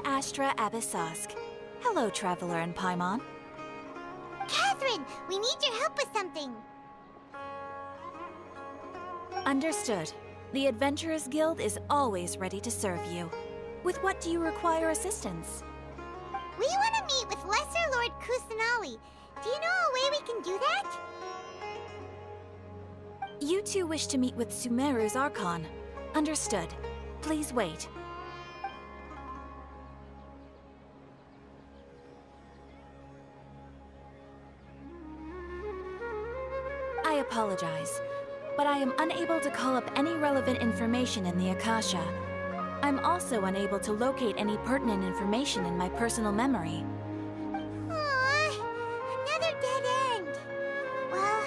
Astra Abyssosk. Hello, Traveler and Paimon. Catherine, we need your help with something. Understood. The Adventurers Guild is always ready to serve you. With what do you require assistance? We want to meet with Lesser Lord Kusanali. Do you know a way we can do that? You two wish to meet with Sumeru's Archon. Understood. Please wait. I apologize, but I am unable to call up any relevant information in the Akasha. I'm also unable to locate any pertinent information in my personal memory. Aww, another dead end. Well,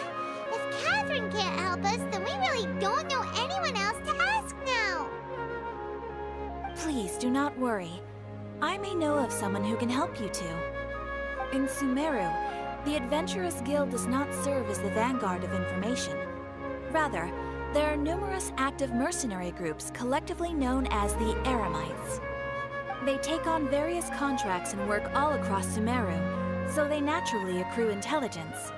if Catherine can't help us, then we really don't know anyone else to ask now. Please do not worry. I may know of someone who can help you two. In Sumeru, the Adventurers Guild does not serve as the vanguard of information. Rather, there are numerous active mercenary groups collectively known as the Eremites. They take on various contracts and work all across Sumeru, so they naturally accrue intelligence.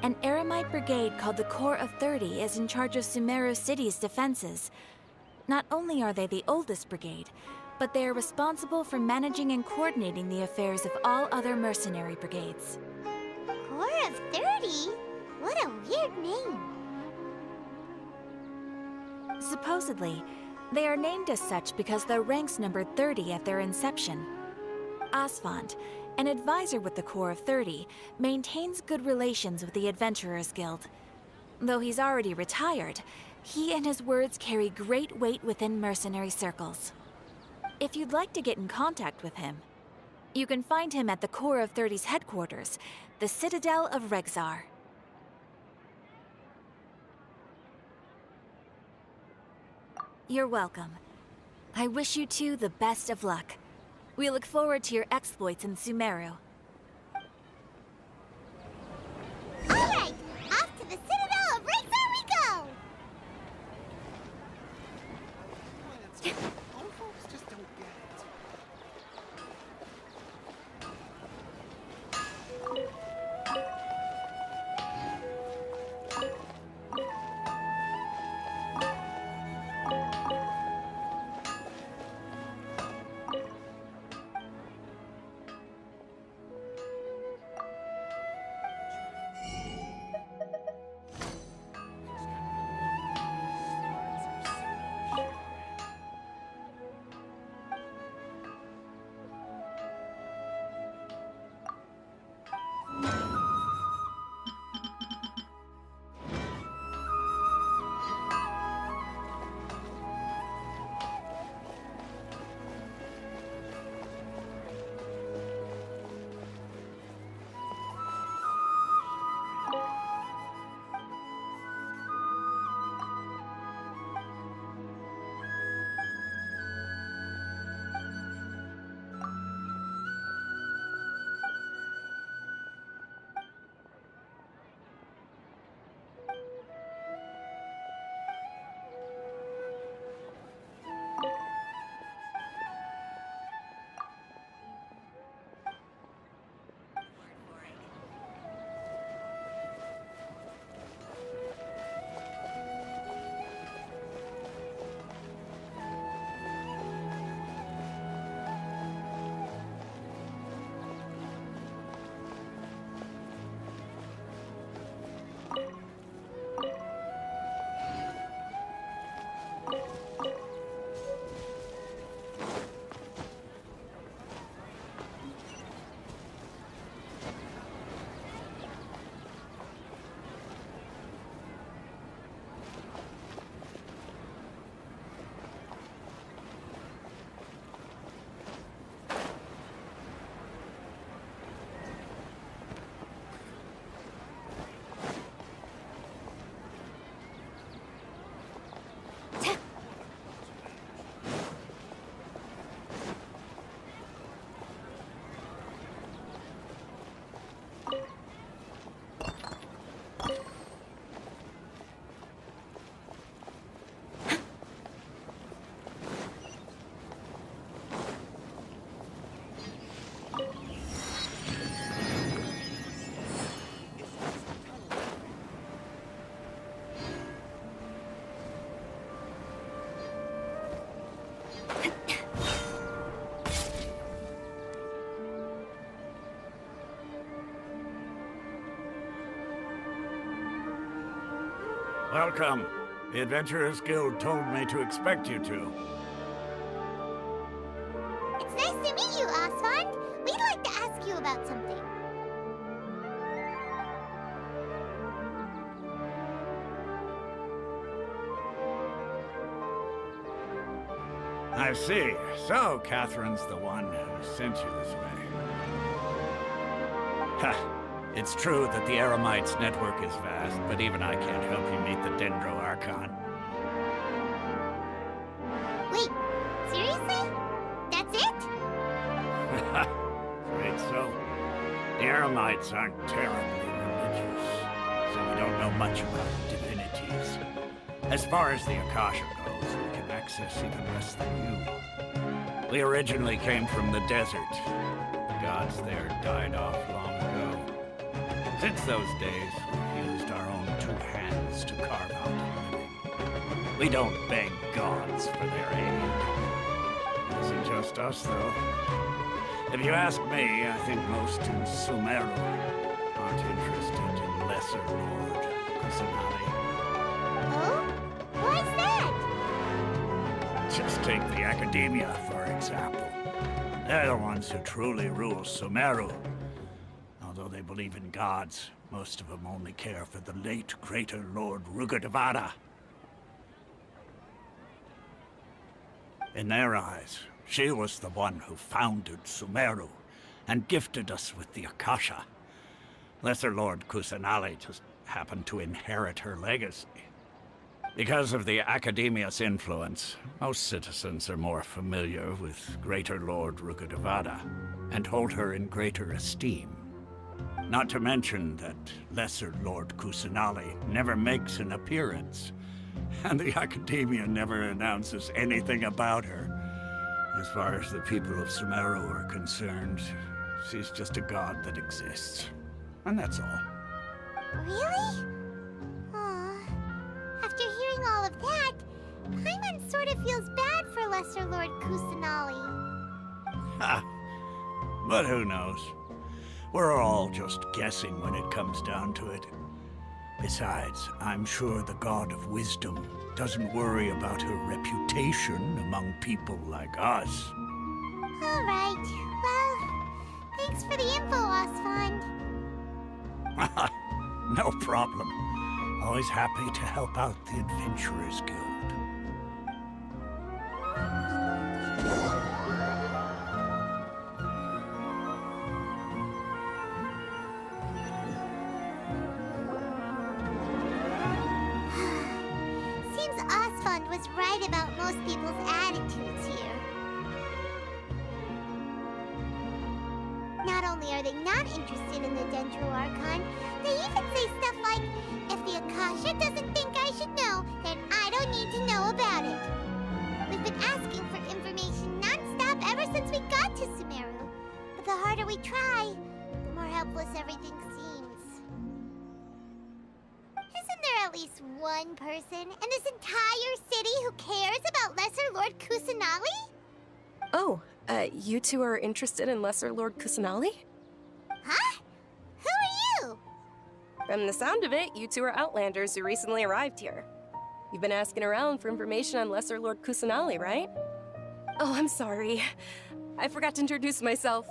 An Eremite brigade called the Corps of 30 is in charge of Sumeru City's defenses. Not only are they the oldest brigade, but they are responsible for managing and coordinating the affairs of all other mercenary brigades. Corps of 30? What a weird name. Supposedly, they are named as such because their ranks numbered 30 at their inception. Asphalt, an advisor with the Corps of 30, maintains good relations with the Adventurers Guild. Though he's already retired, he and his words carry great weight within mercenary circles. If you'd like to get in contact with him, you can find him at the Corps of 30's headquarters, the Citadel of Regzar. You're welcome. I wish you two the best of luck. We look forward to your exploits in Sumeru. Alright, off to the Citadel of Regzar we go! Old folks just don't get it. Welcome. The Adventurers Guild told me to expect you two. It's nice to meet you, Oswald. We'd like to ask you about something. I see. So, Catherine's the one who sent you this way. Ha! It's true that the Eremites network is vast, but even I can't help you meet the Dendro Archon. Wait, seriously? That's it? Afraid so. The Eremites aren't terribly religious, so we don't know much about divinities. As far as the Akasha goes, we can access even less than you. We originally came from the desert. The gods there died off long ago. Since those days, we've used our own two hands to carve out a living. We don't beg gods for their aid. It isn't just us, though. If you ask me, I think most in Sumeru aren't interested in Lesser Lord Kusanagi. Oh? Why's that? Just take the Academia, for example. They're the ones who truly rule Sumeru. Although they believe in gods, most of them only care for the late Greater Lord Rugadavada. In their eyes, she was the one who founded Sumeru and gifted us with the Akasha. Lesser Lord Kusanagi just happened to inherit her legacy. Because of the Academia's influence, most citizens are more familiar with Greater Lord Rugadavada and hold her in greater esteem. Not to mention that Lesser Lord Kusanagi never makes an appearance, and the Academia never announces anything about her. As far as the people of Sumeru are concerned, she's just a god that exists. And that's all. Really? Aw. After hearing all of that, Paimon sort of feels bad for Lesser Lord Kusanagi. Ha! But who knows? We're all just guessing when it comes down to it. Besides, I'm sure the God of Wisdom doesn't worry about her reputation among people like us. All right. Well, thanks for the info, Oswald. No problem. Always happy to help out the Adventurers Guild. Seems Oswald was right about most people's attitudes here. Not only are they not interested in the Dendro Archon, they even say stuff like, if the Akasha doesn't think I should know, then I don't need to know about it. We've been asking for information non-stop ever since we got to Sumeru. But the harder we try, the more helpless everything seems. Isn't there at least one person in this entire city who cares about Lesser Lord Kusanagi? Oh, you two are interested in Lesser Lord Kusanagi? Huh? Who are you? From the sound of it, you two are Outlanders who recently arrived here. You've been asking around for information on Lesser Lord Kusanagi, right? Oh, I'm sorry. I forgot to introduce myself.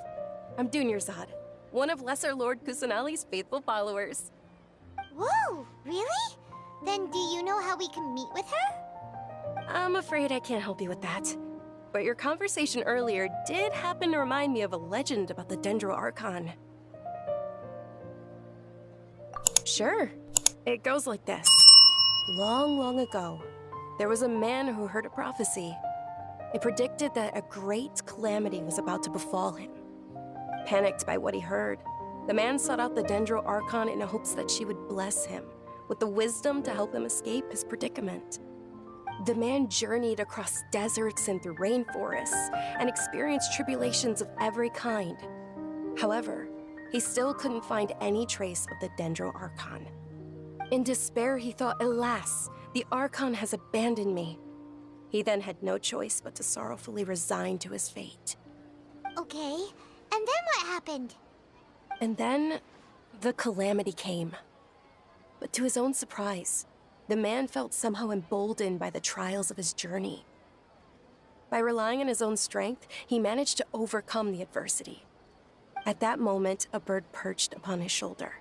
I'm Dunyarzad, one of Lesser Lord Kusanagi's faithful followers. Whoa, really? Then do you know how we can meet with her? I'm afraid I can't help you with that. But your conversation earlier did happen to remind me of a legend about the Dendro Archon. Sure. It goes like this. Long, long ago, there was a man who heard a prophecy. It predicted that a great calamity was about to befall him. Panicked by what he heard, the man sought out the Dendro Archon in hopes that she would bless him with the wisdom to help him escape his predicament. The man journeyed across deserts and through rainforests and experienced tribulations of every kind. However, he still couldn't find any trace of the Dendro Archon. In despair, he thought, alas, the Archon has abandoned me. He then had no choice but to sorrowfully resign to his fate. Okay, and then what happened? And then, the calamity came. But to his own surprise, The man felt somehow emboldened by the trials of his journey. By relying on his own strength, he managed to overcome the adversity. At that moment, a bird perched upon his shoulder.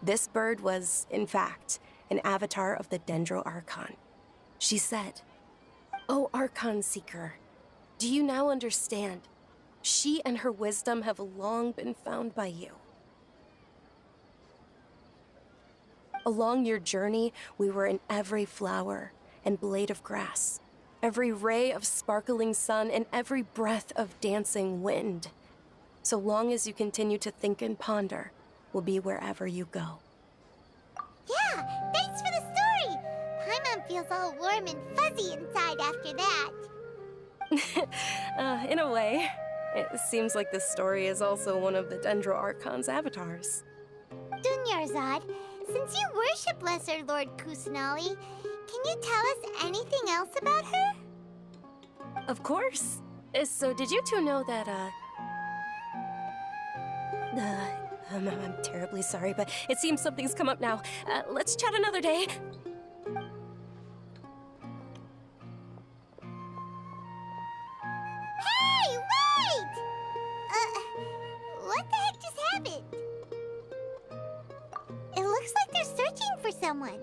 This bird was, in fact, an avatar of the Dendro Archon. She said, "O Archon Seeker, do you now understand? She and her wisdom have long been found by you. Along your journey, we were in every flower and blade of grass, every ray of sparkling sun, and every breath of dancing wind. So long as you continue to think and ponder, we'll be wherever you go." Yeah, thanks for the story! Paimon feels all warm and fuzzy inside after that. In a way. It seems like this story is also one of the Dendro Archon's avatars. Dunyarzad, since you worship Lesser Lord Kusanali, can you tell us anything else about her? Of course. So did you two know that, I'm terribly sorry, but it seems something's come up now. Let's chat another day. Hey, wait! What the heck just happened? It looks like they're searching for someone.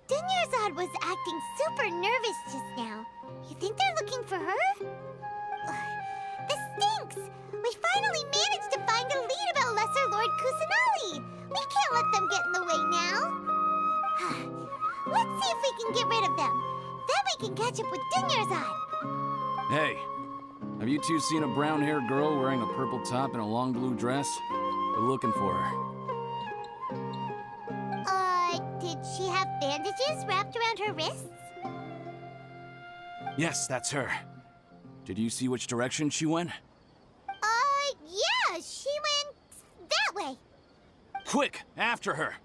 Dunyarzad was acting super nervous just now. You think they're looking for her? This stinks! We finally managed to find a lead about Lesser Lord Kusanali! We can't let them get in the way now! Let's see if we can get rid of them. Then we can catch up with Dunyarzad. Hey, have you two seen a brown-haired girl wearing a purple top and a long blue dress? We're looking for her. Did she have bandages wrapped around her wrists? Yes, that's her. Did you see which direction she went? Yeah, she went that way. Quick, after her!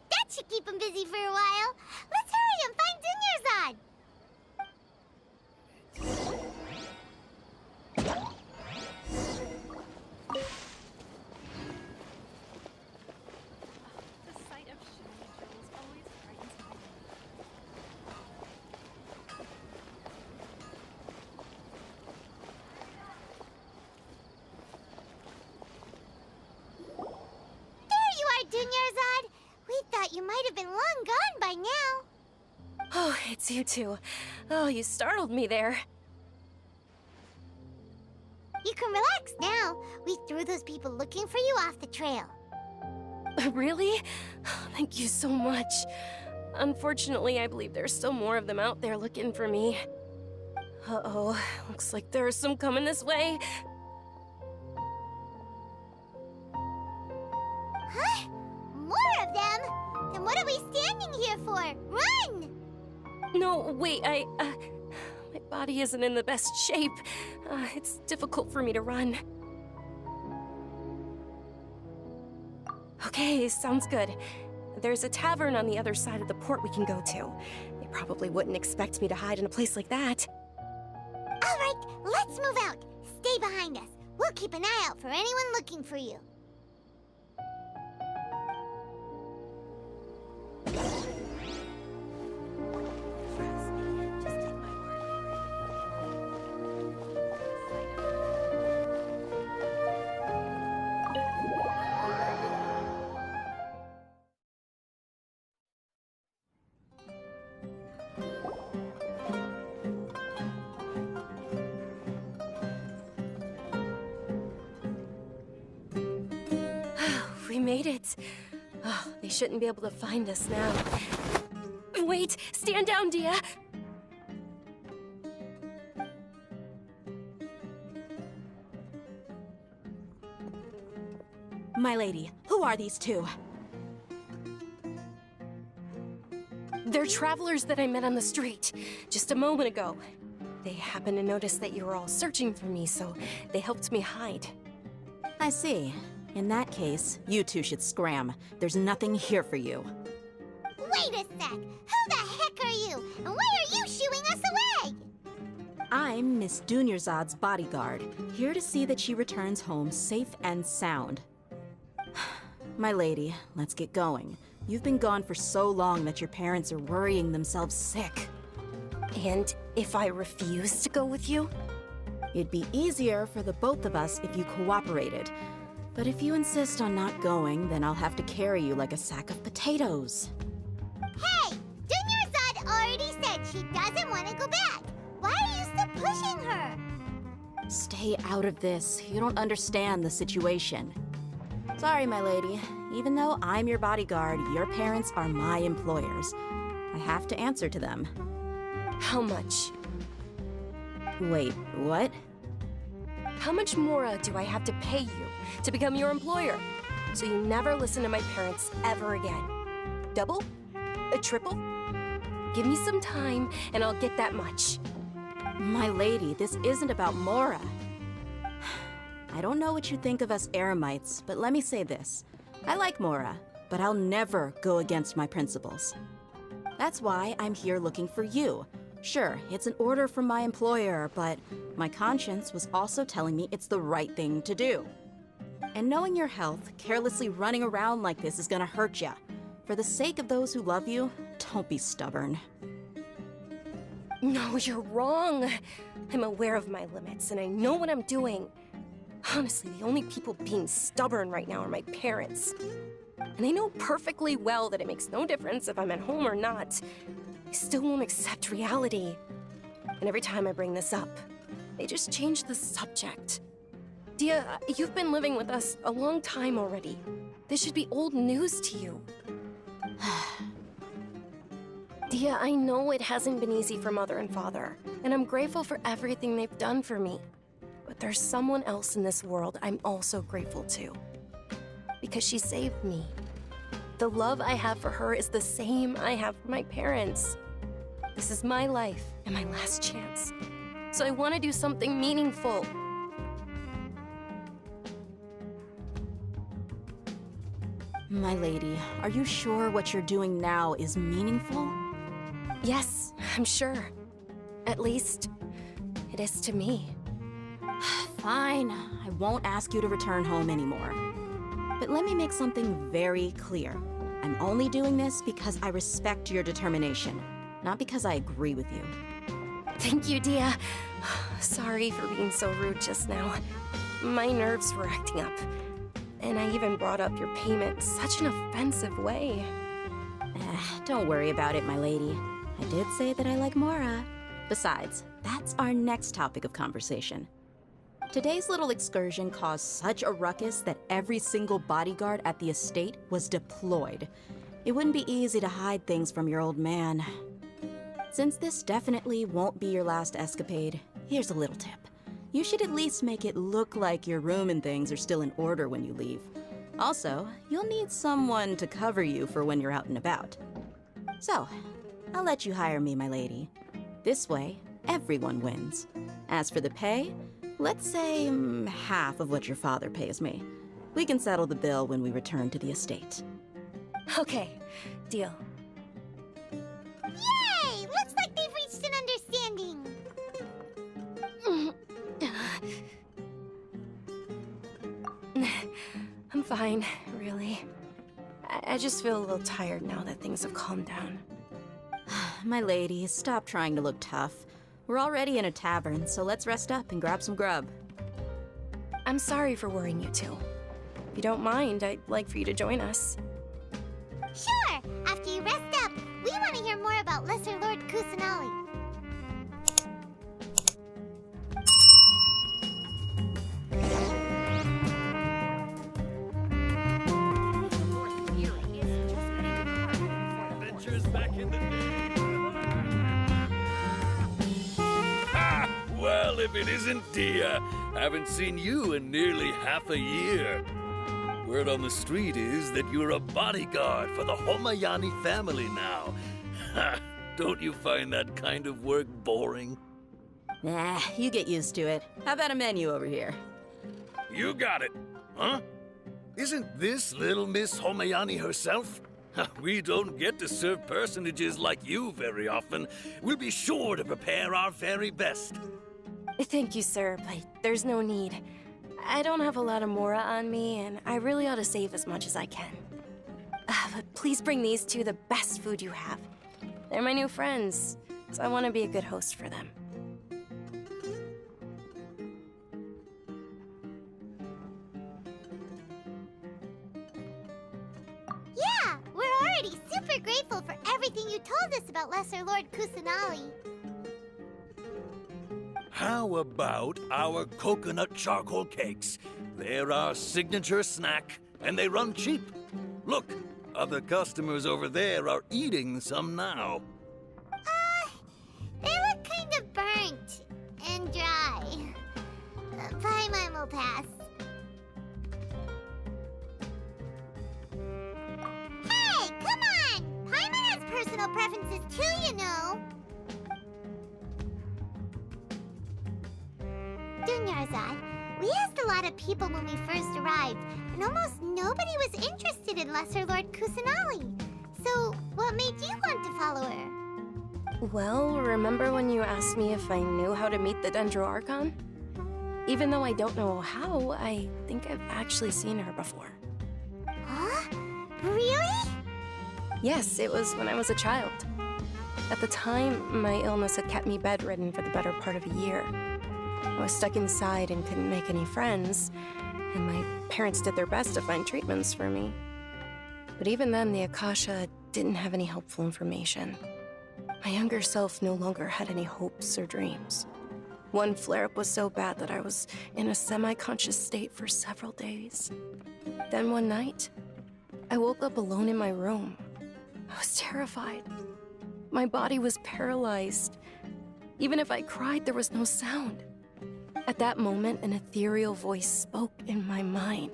That should keep him busy for a while. Let's hurry and find Dunyarzad. Dunyarzad, we thought you might have been long gone by now. Oh, it's you two. Oh, you startled me there. You can relax now. We threw those people looking for you off the trail. Really? Thank you so much. Unfortunately, I believe there's still more of them out there looking for me. Uh-oh, looks like there's some coming this way. Huh? More of them? Then what are we standing here for? Run! No, wait, my body isn't in the best shape. It's difficult for me to run. Okay, sounds good. There's a tavern on the other side of the port we can go to. They probably wouldn't expect me to hide in a place like that. All right, let's move out. Stay behind us. We'll keep an eye out for anyone looking for you. We made it. Oh, they shouldn't be able to find us now. Wait! Stand down, Dia! My lady, who are these two? They're travelers that I met on the street just a moment ago. They happened to notice that you were all searching for me, so they helped me hide. I see. In that case, you two should scram. There's nothing here for you. Wait a sec! Who the heck are you? And why are you shooing us away? I'm Miss Dunyarzad's bodyguard, here to see that she returns home safe and sound. My lady, let's get going. You've been gone for so long that your parents are worrying themselves sick. And if I refuse to go with you? It'd be easier for the both of us if you cooperated. But if you insist on not going, then I'll have to carry you like a sack of potatoes. Hey! Dunyarzad already said she doesn't want to go back. Why are you still pushing her? Stay out of this. You don't understand the situation. Sorry, my lady. Even though I'm your bodyguard, your parents are my employers. I have to answer to them. How much? Wait, what? How much more do I have to pay you to become your employer? So you never listen to my parents ever again. Double? A triple? Give me some time and I'll get that much. My lady, this isn't about Mora. I don't know what you think of us Eremites, but let me say this. I like Mora, but I'll never go against my principles. That's why I'm here looking for you. Sure, it's an order from my employer, but my conscience was also telling me it's the right thing to do. And knowing your health, carelessly running around like this is gonna hurt ya. For the sake of those who love you, don't be stubborn. No, you're wrong. I'm aware of my limits and I know what I'm doing. Honestly, the only people being stubborn right now are my parents. And I know perfectly well that it makes no difference if I'm at home or not. They still won't accept reality. And every time I bring this up, they just change the subject. Dia, you've been living with us a long time already. This should be old news to you. Dia, I know it hasn't been easy for Mother and Father, and I'm grateful for everything they've done for me. But there's someone else in this world I'm also grateful to. Because she saved me. The love I have for her is the same I have for my parents. This is my life and my last chance. So I want to do something meaningful. My lady, are you sure what you're doing now is meaningful? Yes, I'm sure. At least, it is to me. Fine, I won't ask you to return home anymore. But let me make something very clear. I'm only doing this because I respect your determination, not because I agree with you. Thank you, Dia. Sorry for being so rude just now. My nerves were acting up. And I even brought up your payment such an offensive way. Don't worry about it, my lady. I did say that I like Mora. Besides, that's our next topic of conversation. Today's little excursion caused such a ruckus that every single bodyguard at the estate was deployed. It wouldn't be easy to hide things from your old man. Since this definitely won't be your last escapade, here's a little tip. You should at least make it look like your room and things are still in order when you leave. Also, you'll need someone to cover you for when you're out and about. So, I'll let you hire me, my lady. This way, everyone wins. As for the pay, let's say half of what your father pays me. We can settle the bill when we return to the estate. Okay, deal. Yay! Looks like they've reached an understanding. I'm fine, really. I just feel a little tired now that things have calmed down. My lady, stop trying to look tough. We're already in a tavern, so let's rest up and grab some grub. I'm sorry for worrying you two. If you don't mind, I'd like for you to join us. Sure! After you rest up, we want to hear more about Lesser Lord Kusanali. Adventures back in the day. Ha! Well, if it isn't Dia, haven't seen you in nearly half a year. Word on the street is that you're a bodyguard for the Homayani family now. Ha! Don't you find that kind of work boring? Nah, you get used to it. How about a menu over here? You got it. Huh? Isn't this little Miss Homayani herself? We don't get to serve personages like you very often. We'll be sure to prepare our very best. Thank you, sir, but there's no need. I don't have a lot of Mora on me, and I really ought to save as much as I can. But please bring these two the best food you have. They're my new friends, so I want to be a good host for them. Yeah, we're already super grateful for everything you told us about Lesser Lord Kusanali. How about our coconut charcoal cakes? They're our signature snack, and they run cheap. Look, other customers over there are eating some now. They look kind of burnt and dry. Paimon will pass. Hey, come on! Paimon has personal preferences too, you know. Dunyarzad, we asked a lot of people when we first arrived, and almost nobody was interested in Lesser Lord Kusanali. So, what made you want to follow her? Well, remember when you asked me if I knew how to meet the Dendro Archon? Even though I don't know how, I think I've actually seen her before. Huh? Really? Yes, it was when I was a child. At the time, my illness had kept me bedridden for the better part of a year. I was stuck inside and couldn't make any friends, and my parents did their best to find treatments for me. But even then, the Akasha didn't have any helpful information. My younger self no longer had any hopes or dreams. One flare-up was so bad that I was in a semi-conscious state for several days. Then one night, I woke up alone in my room. I was terrified. My body was paralyzed. Even if I cried, there was no sound. At that moment, an ethereal voice spoke in my mind.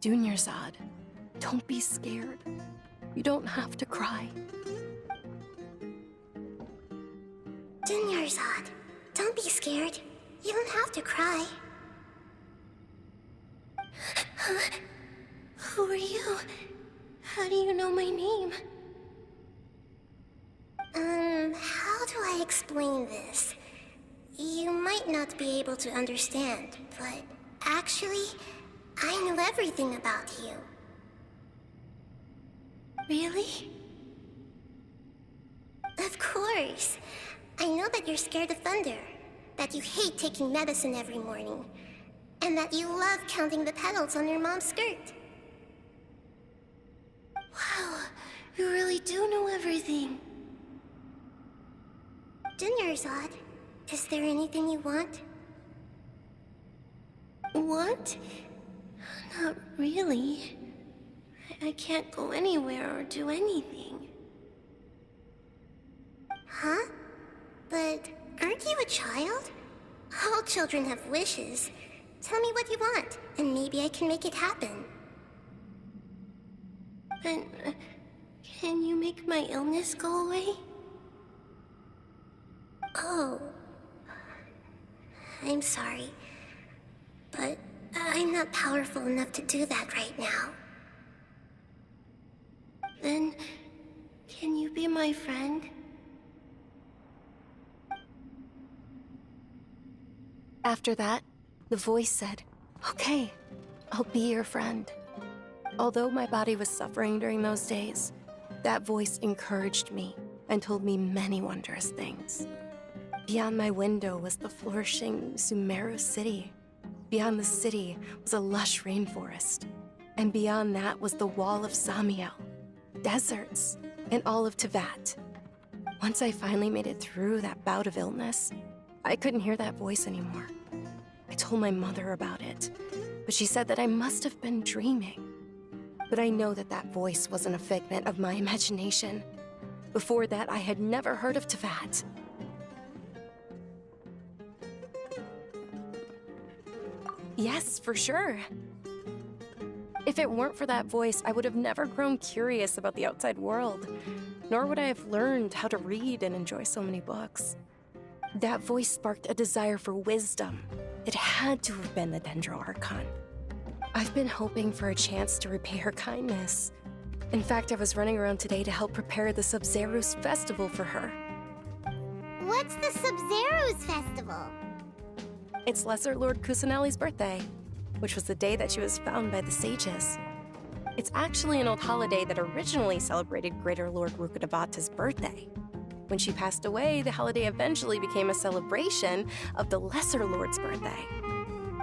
Dunyarzad, don't be scared. You don't have to cry. Dunyarzad, don't be scared. You don't have to cry. Who are you? How do you know my name? How do I explain this? You might not be able to understand, but actually, I know everything about you. Really? Of course. I know that you're scared of thunder, that you hate taking medicine every morning, and that you love counting the petals on your mom's skirt. Wow, you really do know everything. Dunyarzad, is there anything you want? Want? Not really. I can't go anywhere or do anything. Huh? But aren't you a child? All children have wishes. Tell me what you want, and maybe I can make it happen. But can you make my illness go away? Oh. I'm sorry. But I'm not powerful enough to do that right now. Then, can you be my friend? After that, the voice said, "Okay, I'll be your friend." Although my body was suffering during those days, that voice encouraged me and told me many wondrous things. Beyond my window was the flourishing Sumeru city. Beyond the city was a lush rainforest. And beyond that was the wall of Samiel, deserts, and all of Tevat. Once I finally made it through that bout of illness, I couldn't hear that voice anymore. I told my mother about it, but she said that I must have been dreaming. But I know that that voice wasn't a figment of my imagination. Before that, I had never heard of Tevat. Yes, for sure. If it weren't for that voice, I would have never grown curious about the outside world, nor would I have learned how to read and enjoy so many books. That voice sparked a desire for wisdom. It had to have been the Dendro Archon. I've been hoping for a chance to repay her kindness, In fact, I was running around today to help prepare the Sub-Zero's festival for her. What's the Sub-Zero's festival? It's Lesser Lord Kusanali's birthday, which was the day that she was found by the sages. It's actually an old holiday that originally celebrated Greater Lord Rukkhadevata's birthday. When she passed away, the holiday eventually became a celebration of the Lesser Lord's birthday.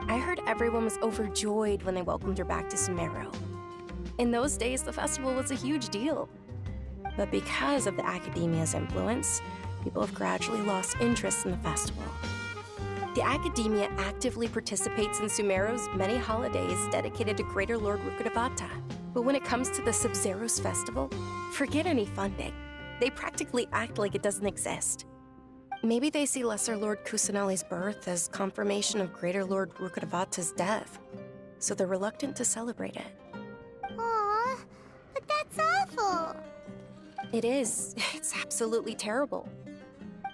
I heard everyone was overjoyed when they welcomed her back to Sumeru. In those days, the festival was a huge deal. But because of the academia's influence, people have gradually lost interest in the festival. The academia actively participates in Sumeru's many holidays dedicated to Greater Lord Rukkhadevata. But when it comes to the Sub-Zero's festival, forget any funding. They practically act like it doesn't exist. Maybe they see Lesser Lord Kusanali's birth as confirmation of Greater Lord Rukkhadevata's death, so they're reluctant to celebrate it. Aw, but that's awful. It is. It's absolutely terrible.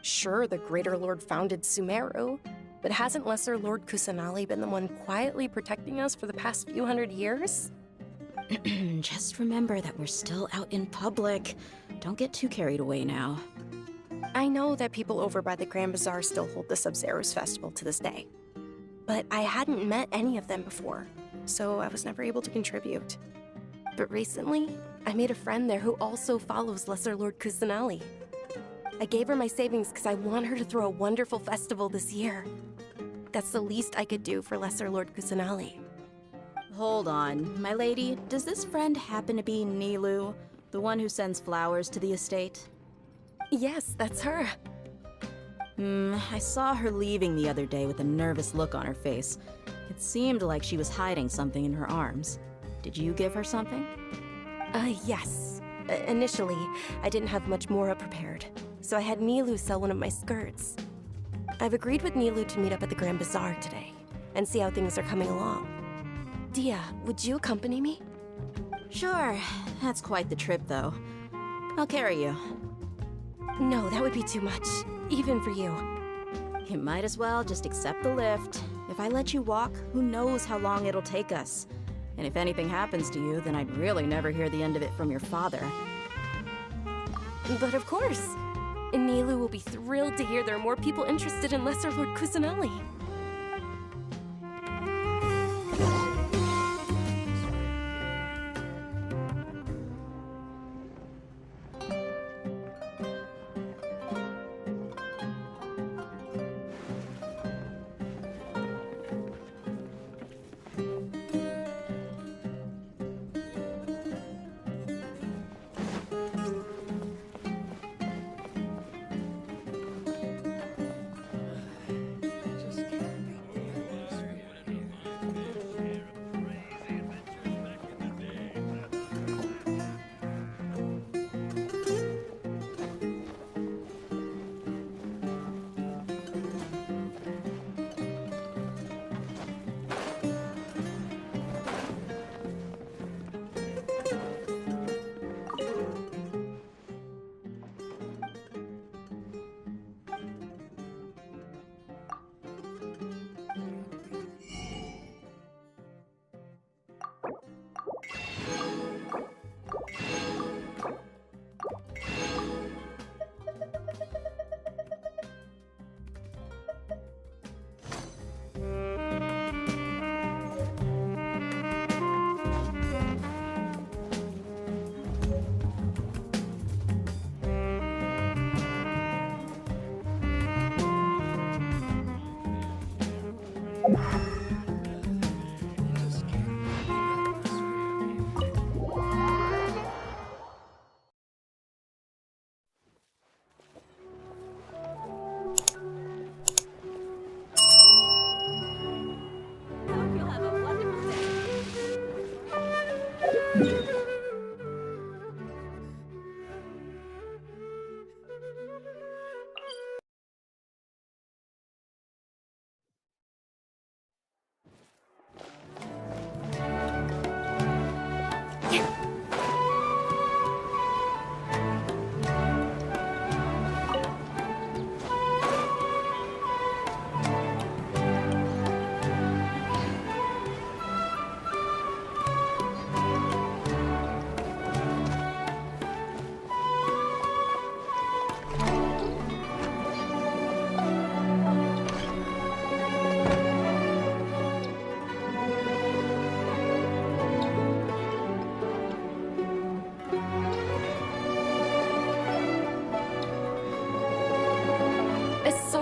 Sure, the Greater Lord founded Sumeru, but hasn't Lesser Lord Kusanali been the one quietly protecting us for the past few hundred years? Just remember that we're still out in public. Don't get too carried away now. I know that people over by the Grand Bazaar still hold the Sub-Zero's festival to this day. But I hadn't met any of them before, so I was never able to contribute. But recently, I made a friend there who also follows Lesser Lord Kusanali. I gave her my savings because I want her to throw a wonderful festival this year. That's the least I could do for Lesser Lord Kusanali. Hold on, my lady. Does this friend happen to be Nilu, the one who sends flowers to the estate? Yes, that's her. I saw her leaving the other day with a nervous look on her face. It seemed like she was hiding something in her arms. Did you give her something? Yes. Initially, I didn't have much Mora prepared, so I had Nilu sell one of my skirts. I've agreed with Nilu to meet up at the Grand Bazaar today, and see how things are coming along. Dia, would you accompany me? Sure. That's quite the trip, though. I'll carry you. No, that would be too much, even for you. You might as well just accept the lift. If I let you walk, who knows how long it'll take us. And if anything happens to you, then I'd really never hear the end of it from your father. But of course. Nilu will be thrilled to hear there are more people interested in Lesser Lord Kusanali.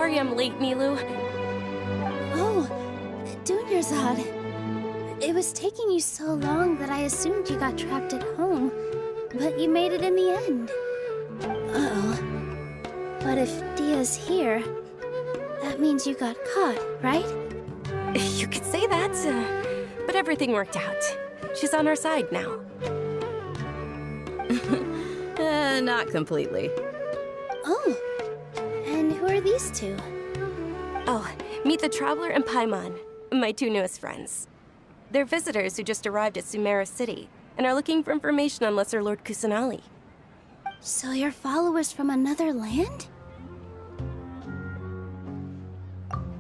sorry I'm late, Nilu. Oh, Dunyarzad. It was taking you so long that I assumed you got trapped at home, but you made it in the end. Uh-oh. But if Dia's here, that means you got caught, right? You could say that, but everything worked out. She's on our side now. Not completely. Oh, and who are these two? Oh, meet the Traveler and Paimon, my two newest friends. They're visitors who just arrived at Sumeru City and are looking for information on Lesser Lord Kusanali. So you're followers from another land?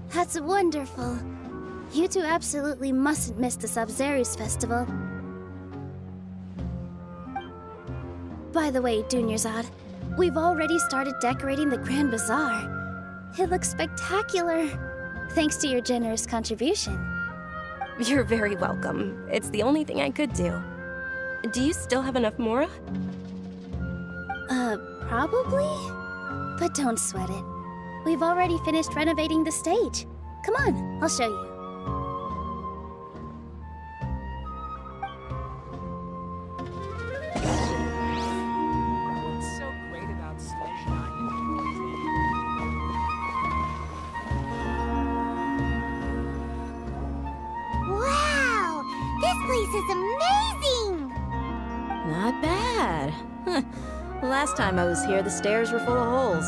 That's wonderful. You two absolutely mustn't miss the Sub-Zerus festival. By the way, Dunyarzad, we've already started decorating the Grand Bazaar. It looks spectacular, thanks to your generous contribution. You're very welcome. It's the only thing I could do. Do you still have enough Mora? Probably? But don't sweat it. We've already finished renovating the stage. Come on, I'll show you. What's so great about Wow! This place is amazing! Not bad. Last time I was here, the stairs were full of holes.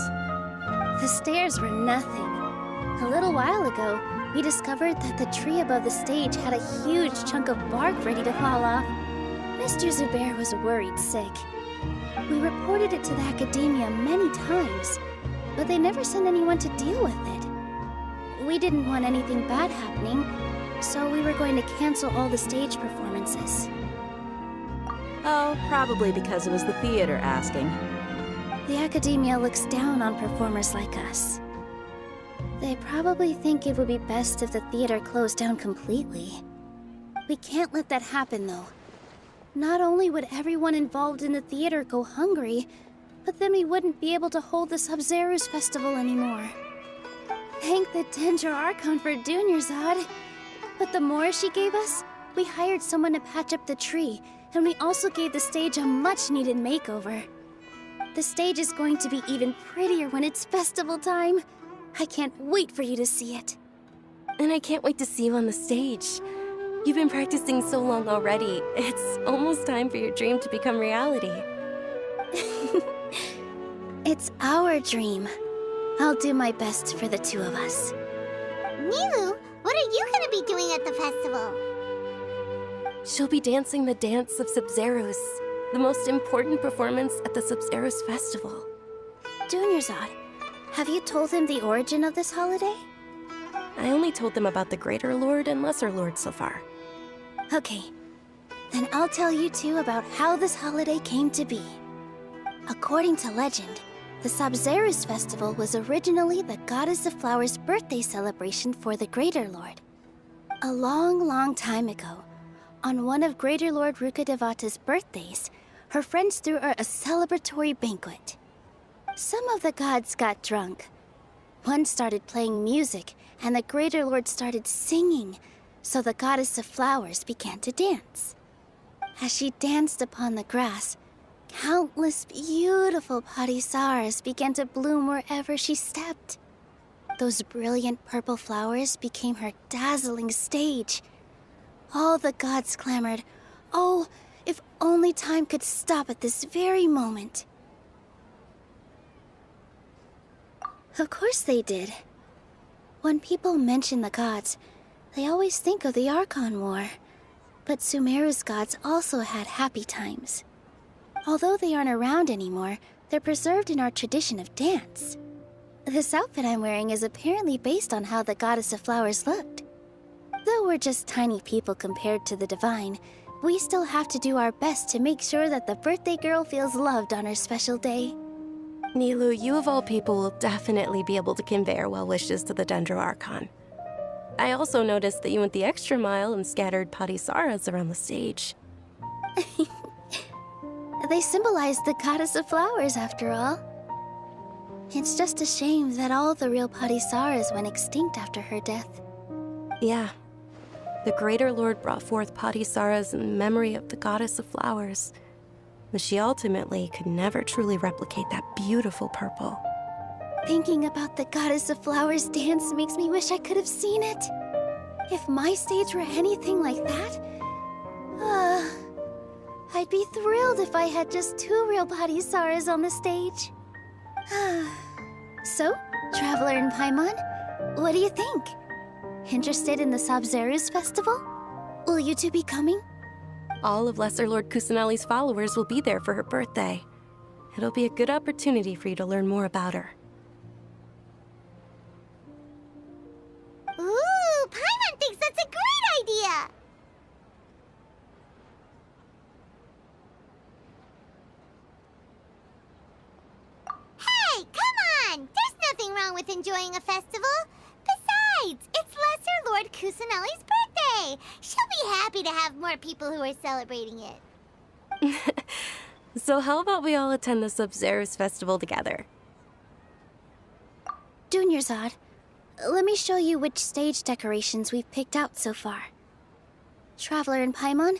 The stairs were nothing. A little while ago, we discovered that the tree above the stage had a huge chunk of bark ready to fall off. Mr. Zubair was worried sick. We reported it to the academia many times, but they never sent anyone to deal with it. We didn't want anything bad happening, so we were going to cancel all the stage performances. Oh, probably because it was the theater asking. The academia looks down on performers like us. They probably think it would be best if the theater closed down completely. We can't let that happen, though. Not only would everyone involved in the theater go hungry, but then we wouldn't be able to hold the Sub-Zerus festival anymore. Thank the Dendro Archon for Dunyarzad. But the more she gave us, we hired someone to patch up the tree, and we also gave the stage a much-needed makeover. The stage is going to be even prettier when it's festival time. I can't wait for you to see it. And I can't wait to see you on the stage. You've been practicing so long already. It's almost time for your dream to become reality. It's our dream. I'll do my best for the two of us. Nilu, what are you gonna be doing at the festival? She'll be dancing the dance of Sub-Zerus, the most important performance at the Sub-Zerus festival. Dunyarzad, have you told him the origin of this holiday? I only told them about the Greater Lord and Lesser Lord so far. Okay, then I'll tell you two about how this holiday came to be. According to legend, the Sub-Zerus festival was originally the Goddess of Flowers' birthday celebration for the Greater Lord. A long, long time ago, on one of Greater Lord Rukkhadevata's birthdays, her friends threw her a celebratory banquet. Some of the gods got drunk. One started playing music, and the Greater Lord started singing, so the Goddess of Flowers began to dance. As she danced upon the grass, countless beautiful parisaras began to bloom wherever she stepped. Those brilliant purple flowers became her dazzling stage. All the gods clamored, "Oh, if only time could stop at this very moment." Of course they did. When people mention the gods, they always think of the Archon War. But Sumeru's gods also had happy times. Although they aren't around anymore, they're preserved in our tradition of dance. This outfit I'm wearing is apparently based on how the Goddess of Flowers looked. Though we're just tiny people compared to the Divine, we still have to do our best to make sure that the birthday girl feels loved on her special day. Nilu, you of all people will definitely be able to convey our well wishes to the Dendro Archon. I also noticed that you went the extra mile and scattered parisaras around the stage. They symbolize the Goddess of Flowers, after all. It's just a shame that all the real Padisaras went extinct after her death. Yeah. The Greater Lord brought forth Padisaras in memory of the goddess of flowers, but she ultimately could never truly replicate that beautiful purple. Thinking about the goddess of flowers dance makes me wish I could have seen it. If my stage were anything like that, I'd be thrilled if I had just 2 real Padisaras on the stage. So, Traveler and Paimon, what do you think? Interested in the Sabzeruz festival? Will you two be coming? All of Lesser Lord Kusanali's followers will be there for her birthday. It'll be a good opportunity for you to learn more about her. Ooh, Paimon thinks that's a great idea! Hey, come on! There's nothing wrong with enjoying a festival. Besides, it's Lesser Lord Kusanali's birthday. She'll be happy to have more people who are celebrating it. So how about we all attend the Sabzeruz festival together? Dunyarzad, let me show you which stage decorations we've picked out so far. Traveler and Paimon,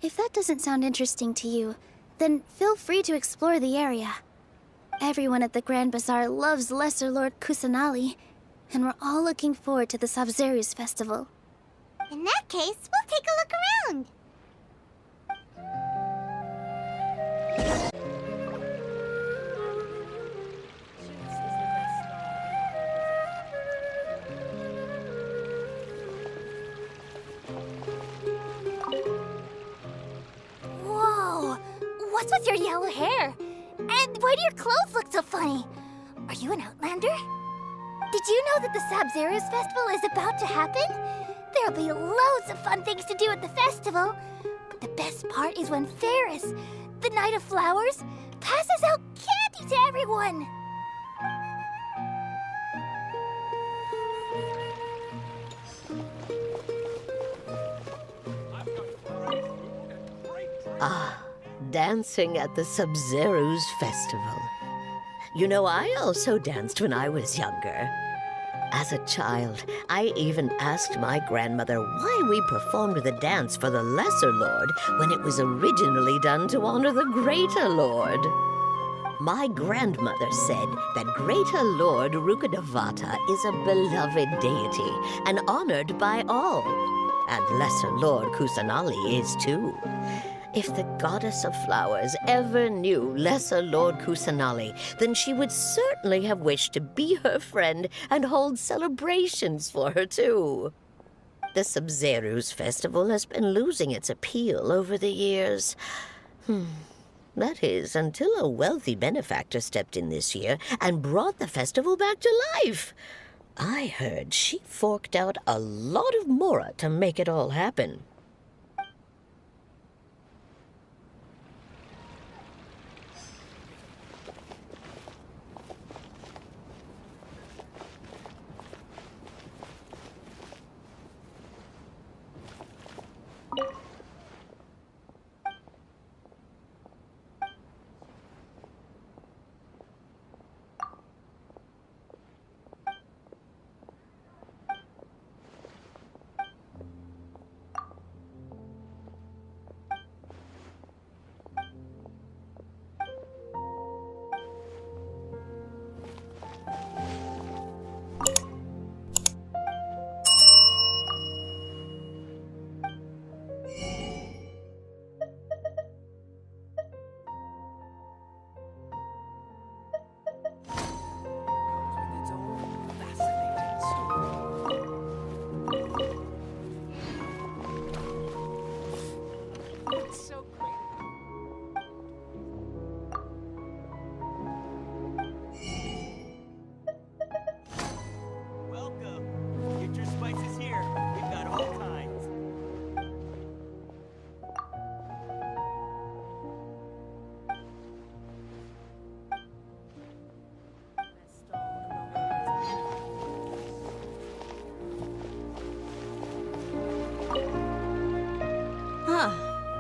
if that doesn't sound interesting to you, then feel free to explore the area. Everyone at the Grand Bazaar loves Lesser Lord Kusanali, and we're all looking forward to the Sabzeruz festival. In that case, we'll take a look around. Whoa! What's with your yellow hair? And why do your clothes look so funny? Are you an Outlander? Did you know that the Sabzeruz festival is about to happen? There'll be loads of fun things to do at the festival. But the best part is when Ferris, the Knight of Flowers, passes out candy to everyone. Ah, dancing at the Sabzeruz festival. You know, I also danced when I was younger. As a child, I even asked my grandmother why we performed the dance for the Lesser Lord when it was originally done to honor the Greater Lord. My grandmother said that Greater Lord Rukkhadevata is a beloved deity and honored by all. And Lesser Lord Kusanali is too. If the goddess of flowers ever knew Lesser Lord Kusanali, then she would certainly have wished to be her friend and hold celebrations for her too. The Sabzeruz festival has been losing its appeal over the years. That is, until a wealthy benefactor stepped in this year and brought the festival back to life. I heard she forked out a lot of mora to make it all happen.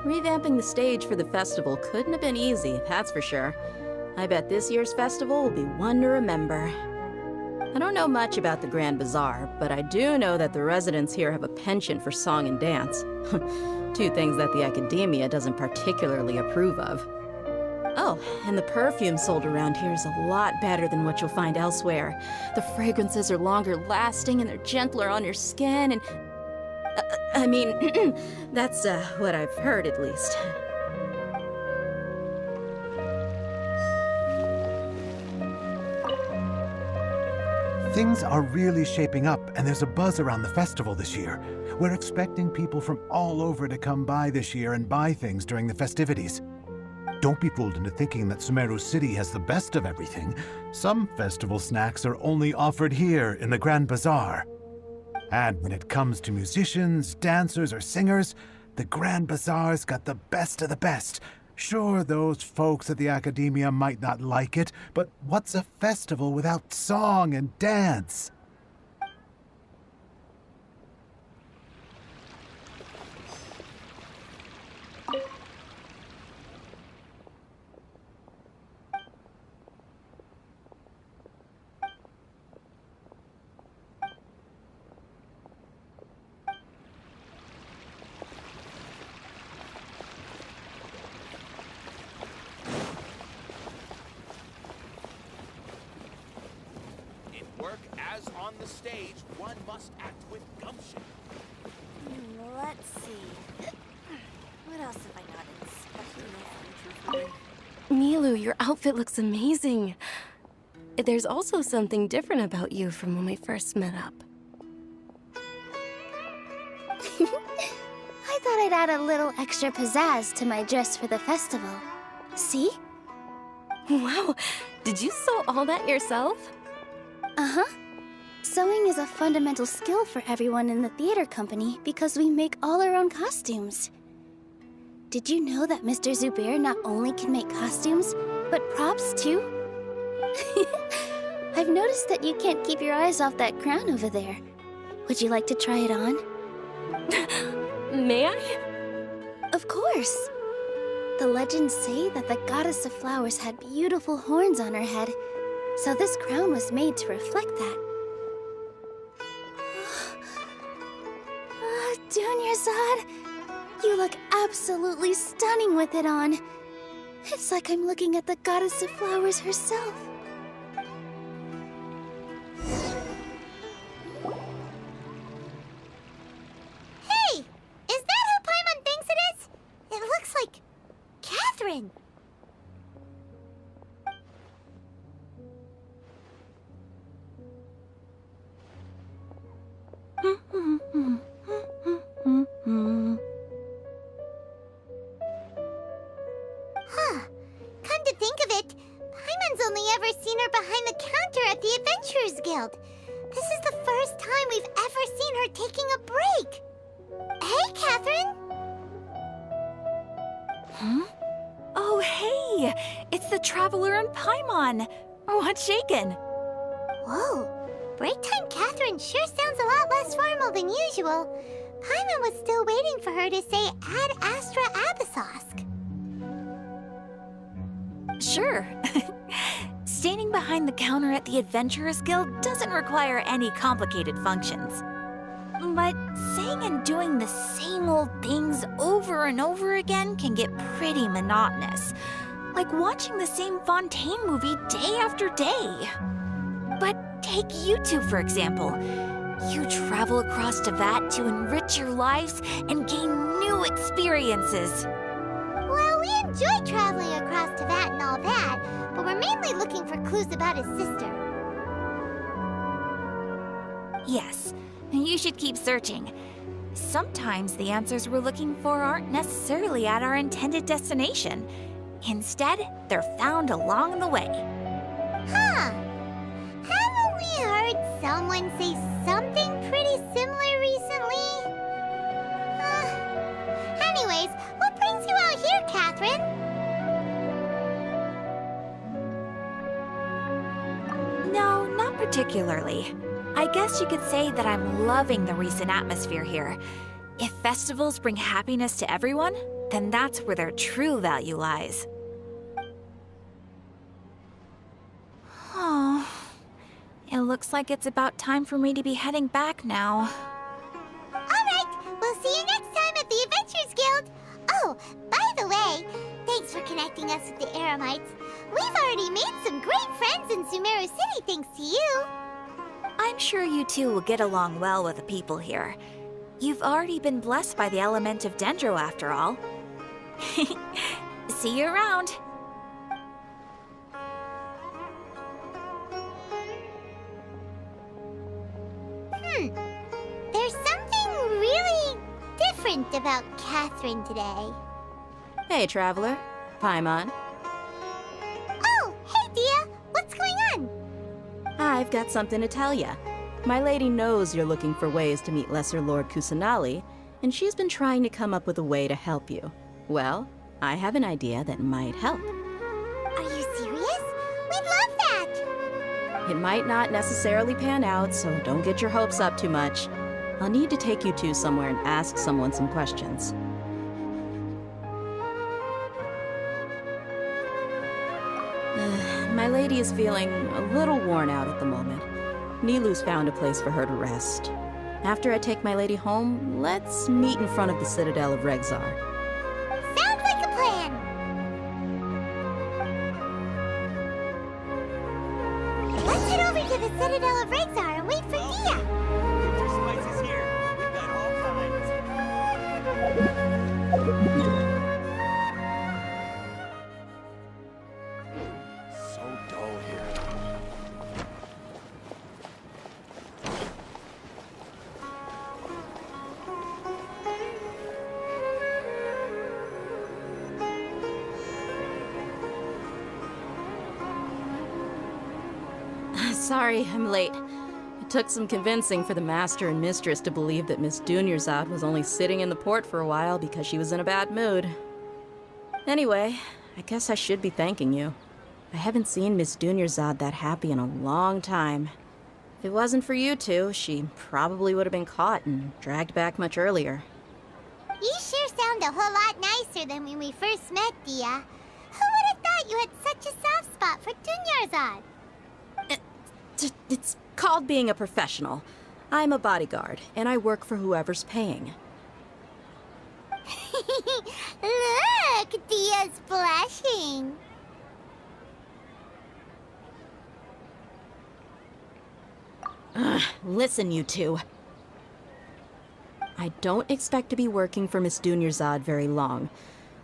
Revamping the stage for the festival couldn't have been easy, that's for sure. I I bet this year's festival will be one to remember. I don't know much about the Grand Bazaar, but I do know that the residents here have a penchant for song and dance. Two things that the academia doesn't particularly approve of. Oh, and the perfume sold around here is a lot better than what you'll find elsewhere. The fragrances are longer lasting and they're gentler on your skin and... I mean, that's what I've heard at least. Things are really shaping up, and there's a buzz around the festival this year. We're expecting people from all over to come by this year and buy things during the festivities. Don't be fooled into thinking that Sumeru City has the best of everything. Some festival snacks are only offered here in the Grand Bazaar. And when it comes to musicians, dancers, or singers, the Grand Bazaar's got the best of the best. Sure, those folks at the academia might not like it, but what's a festival without song and dance? As on the stage, one must act with gumption. Let's see. What else have I not inspected? Milu, your outfit looks amazing. There's also something different about you from when we first met up. I thought I'd add a little extra pizzazz to my dress for the festival. See? Wow, did you sew all that yourself? Uh-huh. Sewing is a fundamental skill for everyone in the theater company because we make all our own costumes. Did you know that Mr. Zubair not only can make costumes, but props too? I've noticed that you can't keep your eyes off that crown over there. Would you like to try it on? May I? Of course. The legends say that the goddess of flowers had beautiful horns on her head, so this crown was made to reflect that. Dunyarzad, you look absolutely stunning with it on. It's like I'm looking at the goddess of flowers herself. Hey! Is that who Paimon thinks it is? It looks like Catherine. Huh. Come to think of it, Paimon's only ever seen her behind the counter at the Adventurers Guild. This is the first time we've ever seen her taking a break. Hey, Catherine! Huh? Oh, hey! It's the Traveler and Paimon! What's shaken? Whoa. Break time Catherine sure sounds a lot less formal than usual. Paimon was still waiting for her to say Ad Astra Abyssosque. Sure. Standing behind the counter at the Adventurers Guild doesn't require any complicated functions. But saying and doing the same old things over and over again can get pretty monotonous. Like watching the same Fontaine movie day after day. But take you two, for example. You travel across Teyvat to enrich your lives and gain new experiences. Well, we enjoy traveling across Teyvat and all that, but we're mainly looking for clues about his sister. Yes, you should keep searching. Sometimes the answers we're looking for aren't necessarily at our intended destination. Instead, they're found along the way. Huh. Haven't we heard someone say something pretty similar recently? Anyways, what brings you out here, Catherine? No, not particularly. I guess you could say that I'm loving the recent atmosphere here. If festivals bring happiness to everyone, then that's where their true value lies. Looks like it's about time for me to be heading back now. Alright, we'll see you next time at the Adventurers Guild. Oh, by the way, thanks for connecting us with the Eremites. We've already made some great friends in Sumeru City thanks to you. I'm sure you two will get along well with the people here. You've already been blessed by the element of Dendro after all. See you around. There's something really different about Catherine today. Hey, Traveler. Paimon. Oh, hey, Dia. What's going on? I've got something to tell ya. My lady knows you're looking for ways to meet Lesser Lord Kusanali, and she's been trying to come up with a way to help you. Well, I have an idea that might help. Are you serious? We'd love that! It might not necessarily pan out, so don't get your hopes up too much. I'll need to take you two somewhere and ask someone some questions. My lady is feeling a little worn out at the moment. Nilu's found a place for her to rest. After I take my lady home, let's meet in front of the Citadel of Regzar. Sounds like a plan! Let's head over to the Citadel of Regzar and wait for Dia! Winter spices here. We've got all kinds. So dull here. Sorry, I'm late. It took some convincing for the Master and Mistress to believe that Miss Dunyarzad was only sitting in the port for a while because she was in a bad mood. Anyway, I guess I should be thanking you. I haven't seen Miss Dunyarzad that happy in a long time. If it wasn't for you two, she probably would have been caught and dragged back much earlier. You sure sound a whole lot nicer than when we first met, Dia. Who would have thought you had such a soft spot for Dunyarzad? It's called being a professional. I'm a bodyguard, and I work for whoever's paying. Look, Dia's blushing. Listen, you two. I don't expect to be working for Miss Dunyarzad very long,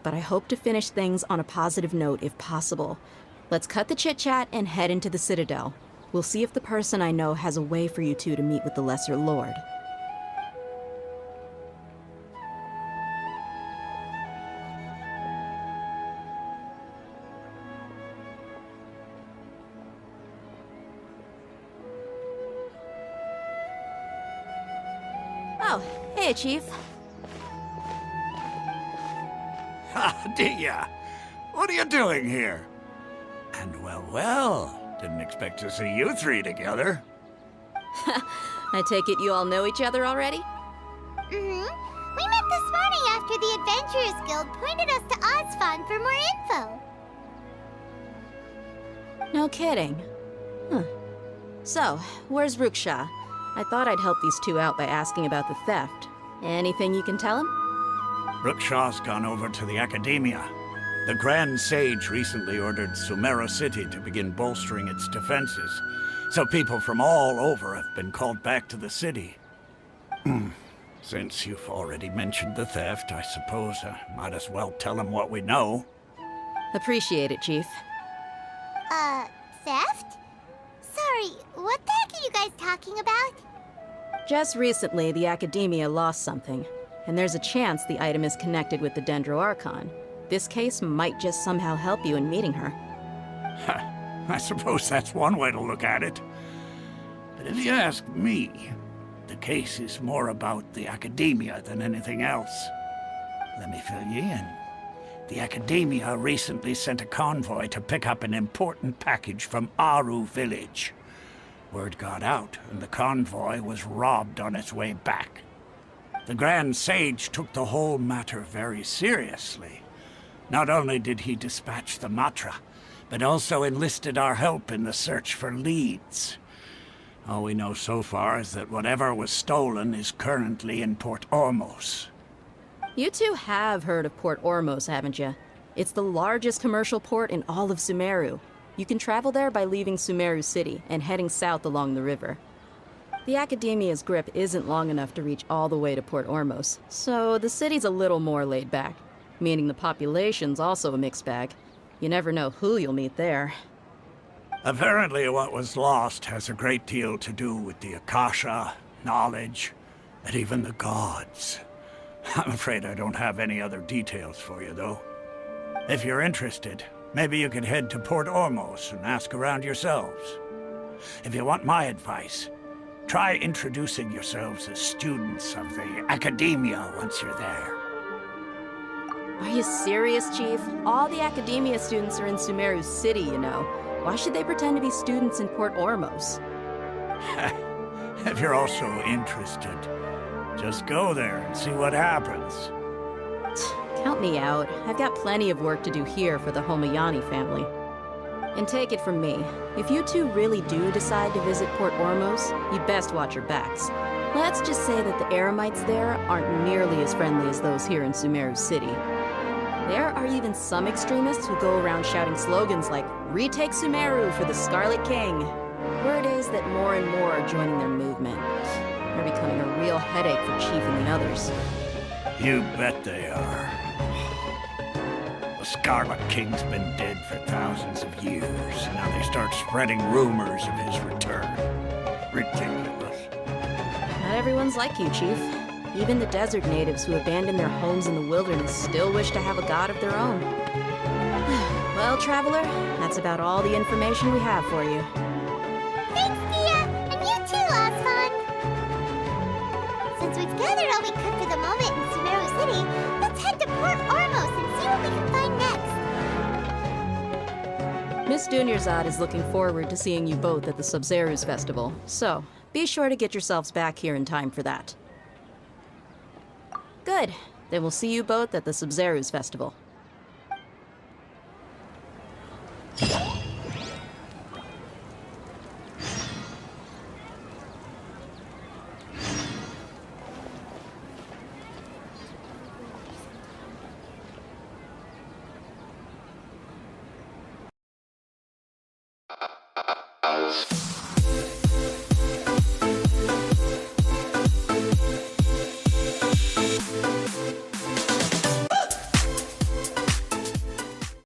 but I hope to finish things on a positive note if possible. Let's cut the chit-chat and head into the Citadel. We'll see if the person I know has a way for you two to meet with the Lesser Lord. Oh, hey, Chief. Ha, Dia! What are you doing here? And well, didn't expect to see you three together. I take it you all know each other already? We met this morning after the Adventurers Guild pointed us to Ozfon for more info. No kidding. Huh. So, where's Ruksha? I thought I'd help these two out by asking about the theft. Anything you can tell him? Ruksha's gone over to the Academia. The Grand Sage recently ordered Sumeru City to begin bolstering its defenses, so people from all over have been called back to the city. Since you've already mentioned the theft, I suppose I might as well tell them what we know. Appreciate it, Chief. Theft? Sorry, what the heck are you guys talking about? Just recently, the Academia lost something, and there's a chance the item is connected with the Dendro Archon. This case might just somehow help you in meeting her. I suppose that's one way to look at it. But if you ask me, the case is more about the Academia than anything else. Let me fill you in. The Academia recently sent a convoy to pick up an important package from Aru village. Word got out, and the convoy was robbed on its way back. The Grand Sage took the whole matter very seriously. Not only did he dispatch the Matra, but also enlisted our help in the search for leads. All we know so far is that whatever was stolen is currently in Port Ormos. You two have heard of Port Ormos, haven't you? It's the largest commercial port in all of Sumeru. You can travel there by leaving Sumeru City and heading south along the river. The Academia's grip isn't long enough to reach all the way to Port Ormos, so the city's a little more laid back, meaning the population's also a mixed bag. You never know who you'll meet there. Apparently what was lost has a great deal to do with the Akasha, knowledge, and even the gods. I'm afraid I don't have any other details for you, though. If you're interested, maybe you could head to Port Ormos and ask around yourselves. If you want my advice, try introducing yourselves as students of the Academia once you're there. Are you serious, Chief? All the Academia students are in Sumeru City, you know. Why should they pretend to be students in Port Ormos? If you're also interested, just go there and see what happens. Count me out. I've got plenty of work to do here for the Homayani family. And take it from me, if you two really do decide to visit Port Ormos, you best watch your backs. Let's just say that the Eremites there aren't nearly as friendly as those here in Sumeru City. There are even some extremists who go around shouting slogans like, "Retake Sumeru for the Scarlet King." Word is that more and more are joining their movement. They're becoming a real headache for Chief and the others. You bet they are. The Scarlet King's been dead for thousands of years. Now they start spreading rumors of his return. Ridiculous. Not everyone's like you, Chief. Even the desert natives who abandoned their homes in the wilderness still wish to have a god of their own. Well, Traveler, that's about all the information we have for you. Thanks, Dia! And you too, Osfon! Since we've gathered all we could for the moment in Sumeru City, let's head to Port Ormos and see what we can find next. Miss Dunyarzad is looking forward to seeing you both at the Sub-Zerus Festival, so be sure to get yourselves back here in time for that. Good. Then we'll see you both at the Sub-Zerus Festival.